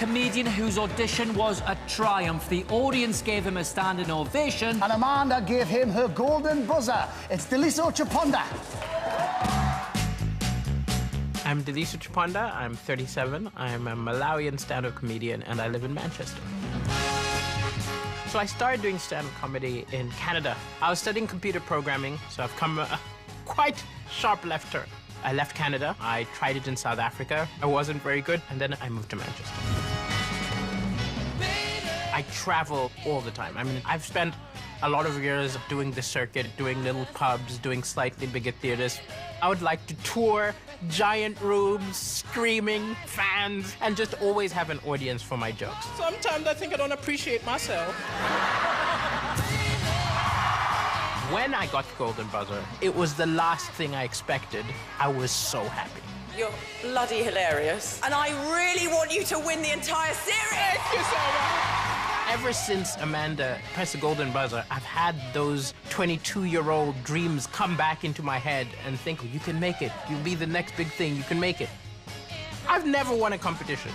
Comedian whose audition was a triumph. The audience gave him a standing ovation. And Amanda gave him her golden buzzer. It's Daliso Chaponda. I'm Daliso Chaponda. I'm 37. I'm a Malawian stand-up comedian, and I live in Manchester. So I started doing stand-up comedy in Canada. I was studying computer programming, so I've come a quite sharp left turn. I left Canada. I tried it in South Africa. I wasn't very good, and then I moved to Manchester. I travel all the time. I mean, I've spent a lot of years doing the circuit, doing little pubs, doing slightly bigger theaters. I would like to tour giant rooms, screaming, fans, and just always have an audience for my jokes. Sometimes I think I don't appreciate myself. When I got the golden buzzer, it was the last thing I expected. I was so happy. You're bloody hilarious. And I really want you to win the entire series. Thank you so much. Ever since Amanda pressed the golden buzzer, I've had those 22-year-old dreams come back into my head and think, you can make it. You'll be the next big thing. You can make it. I've never won a competition.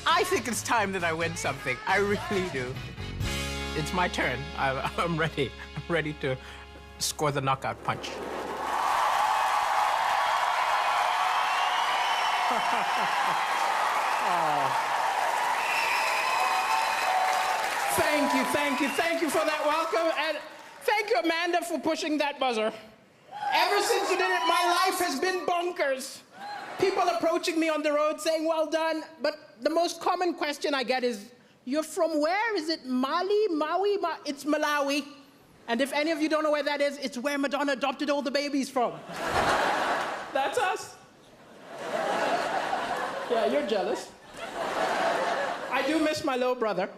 I think it's time that I win something. I really do. It's my turn. I'm ready. I'm ready to score the knockout punch. Thank you for that welcome, and thank you, Amanda, for pushing that buzzer. Ever since you did it, my life has been bonkers. People approaching me on the road saying, well done, but the most common question I get is, you're from where? Is it Mali, Maui? It's Malawi. And if any of you don't know where that is, it's where Madonna adopted all the babies from. That's us. Yeah, you're jealous. I do miss my little brother.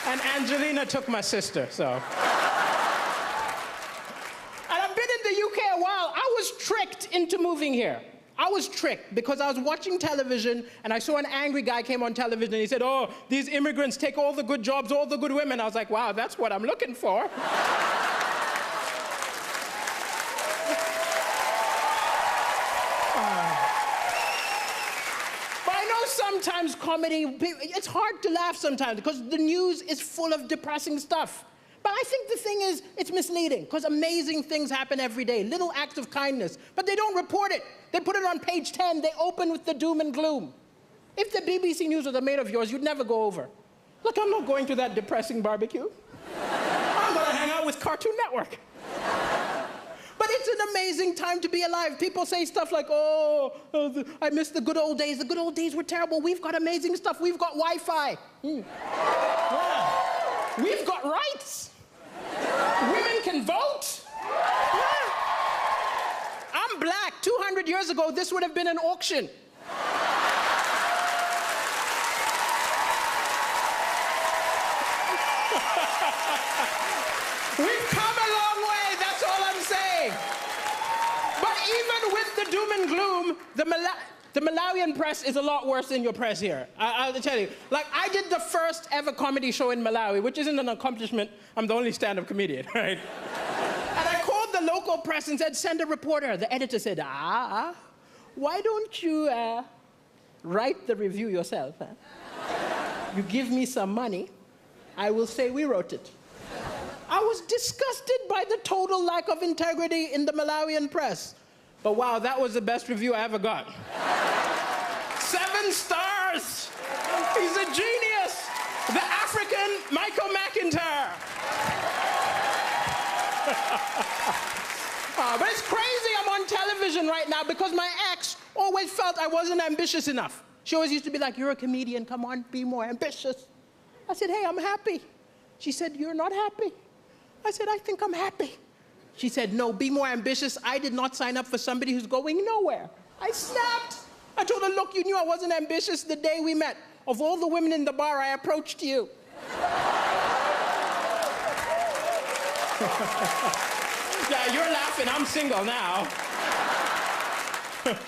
And Angelina took my sister, so. And I've been in the UK a while. I was tricked into moving here. I was tricked because I was watching television and I saw an angry guy came on television and he said, oh, these immigrants take all the good jobs, all the good women. I was like, wow, that's what I'm looking for. Sometimes comedy, it's hard to laugh sometimes because the news is full of depressing stuff. But I think the thing is, it's misleading because amazing things happen every day, little acts of kindness, but they don't report it. They put it on page 10, they open with the doom and gloom. If the BBC News was a mate of yours, you'd never go over. Look, I'm not going to that depressing barbecue. I'm gonna hang out with Cartoon Network. But it's an amazing time to be alive. People say stuff like, I miss the good old days. The good old days were terrible. We've got amazing stuff. We've got Wi-Fi. Yeah. We've got rights. Women can vote. Yeah. I'm black. 200 years ago, this would have been an auction. We've come a long way, that's all I'm saying. But even with the doom and gloom, the Malawian press is a lot worse than your press here. I'll tell you. Like, I did the first ever comedy show in Malawi, which isn't an accomplishment. I'm the only stand-up comedian, right? And I called the local press and said, send a reporter. The editor said, why don't you write the review yourself? Huh? You give me some money, I will say we wrote it. I was disgusted by the total lack of integrity in the Malawian press. But wow, that was the best review I ever got. 7 stars! He's a genius! The African Michael McIntyre! But it's crazy I'm on television right now because my ex always felt I wasn't ambitious enough. She always used to be like, you're a comedian, come on, be more ambitious. I said, hey, I'm happy. She said, you're not happy. I said, I think I'm happy. She said, no, be more ambitious. I did not sign up for somebody who's going nowhere. I snapped. I told her, look, you knew I wasn't ambitious the day we met. Of all the women in the bar, I approached you. Yeah, you're laughing. I'm single now. And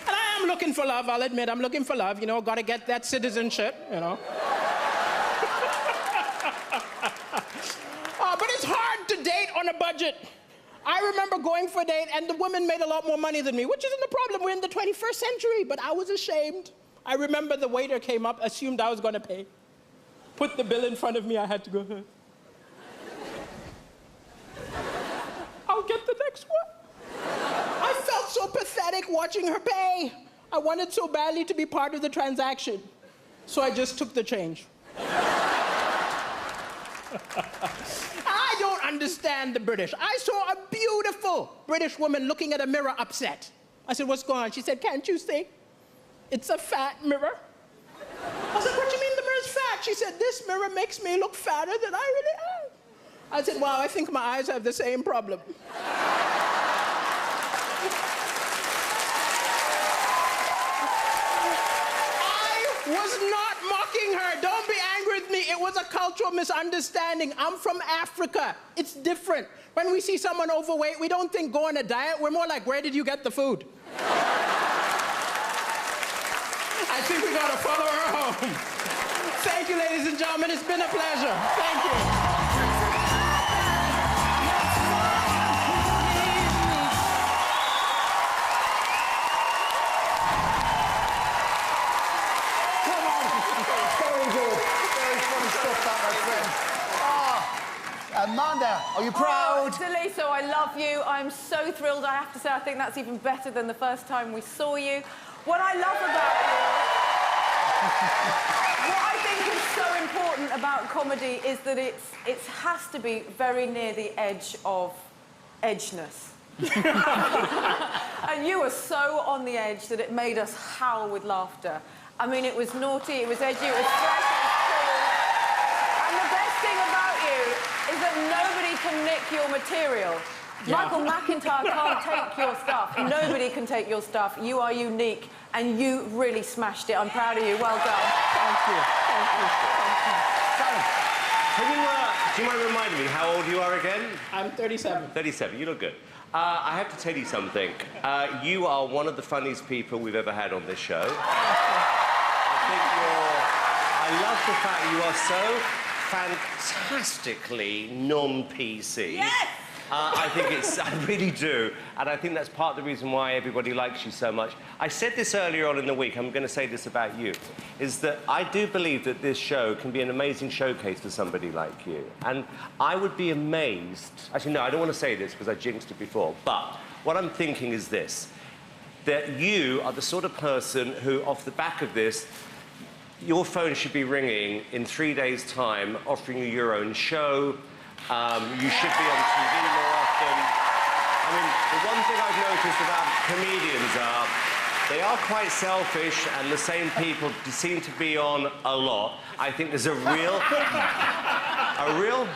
I am looking for love, I'll admit. I'm looking for love. You know, got to get that citizenship, you know. But it's hard to date on a budget. I remember going for a date and the woman made a lot more money than me, which isn't a problem. We're in the 21st century, but I was ashamed. I remember the waiter came up, assumed I was going to pay. Put the bill in front of me, I had to go, I'll get the next one. I felt so pathetic watching her pay. I wanted so badly to be part of the transaction. So I just took the change. I don't understand the British. I saw a beautiful British woman looking at a mirror upset. I said, what's going on? She said, can't you see? It's a fat mirror. I said, what do you mean the mirror's fat? She said, this mirror makes me look fatter than I really am. I said, well, I think my eyes have the same problem. I was not mocking her. Don't be angry with me. It was a cultural misunderstanding. I'm from Africa. It's different. When we see someone overweight, we don't think go on a diet. We're more like, where did you get the food? I think we gotta follow her home. Thank you, ladies and gentlemen. It's been a pleasure. Thank you. Amanda, are you proud? Oh, Daliso, I love you. I'm so thrilled. I have to say, I think that's even better than the first time we saw you. What I love about you, what I think is so important about comedy is that it has to be very near the edge of edgeness. And you were so on the edge that it made us howl with laughter. I mean, it was naughty, it was edgy, it was fresh, it was cool. And the best thing about you is that nobody can nick your material. Yeah. Michael McIntyre can't take your stuff. Nobody can take your stuff. You are unique, and you really smashed it. I'm proud of you. Well done. Thank you. Thank you. Thank you. Do you mind reminding me how old you are again? I'm 37. 37. You look good. I have to tell you something. You are one of the funniest people we've ever had on this show. I love the fact you are so fantastically non-PC. Yes! I really do. And I think that's part of the reason why everybody likes you so much. I said this earlier on in the week, I'm going to say this about you, is that I do believe that this show can be an amazing showcase for somebody like you. And I would be amazed... Actually, no, I don't want to say this because I jinxed it before, but what I'm thinking is this, that you are the sort of person who, off the back of this, your phone should be ringing in 3 days' time, offering you your own show. You should be on TV more often. I mean, the one thing I've noticed about comedians are they are quite selfish, and the same people seem to be on a lot. I think there's a real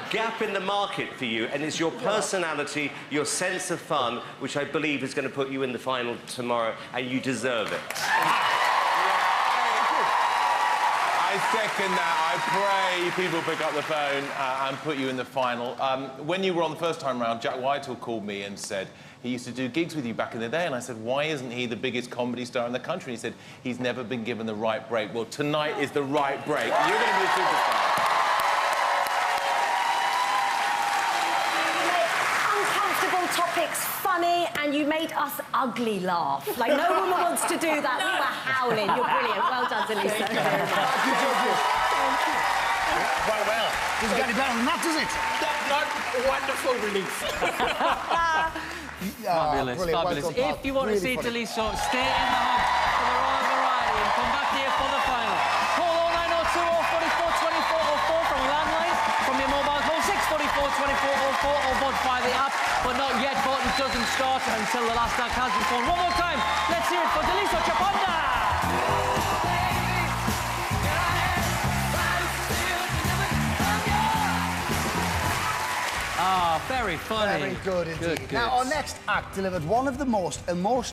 gap in the market for you, and it's your personality, your sense of fun, which I believe is going to put you in the final tomorrow, and you deserve it. I second that. I pray people pick up the phone and put you in the final. When you were on the first time round, Jack Whitehall called me and said he used to do gigs with you back in the day, and I said, why isn't he the biggest comedy star in the country? He said, he's never been given the right break. Well, tonight is the right break. You're going to be a superstar. Uncomfortable topics funny, and you made us ugly laugh. Like, no woman wants to do that. We were howling. You're brilliant. Well done, Denise. Thank you very much. Thank you, judges. Thank you. Well. Doesn't get any better than that, does it? That's not wonderful relief. Fabulous, fabulous. If you want to see Daliso, stay in the hub for the Royal Variety and come back here for the final. Call 0902 044 24 04 from a landline, from your mobile, call 644 24 04 or vote via the app. But not yet, voting doesn't start until the last act has been phoned. One more time, let's hear it for Daliso Chaponda! Ah, very funny. Very good indeed. Good. Now, our next act delivered one of the most emotional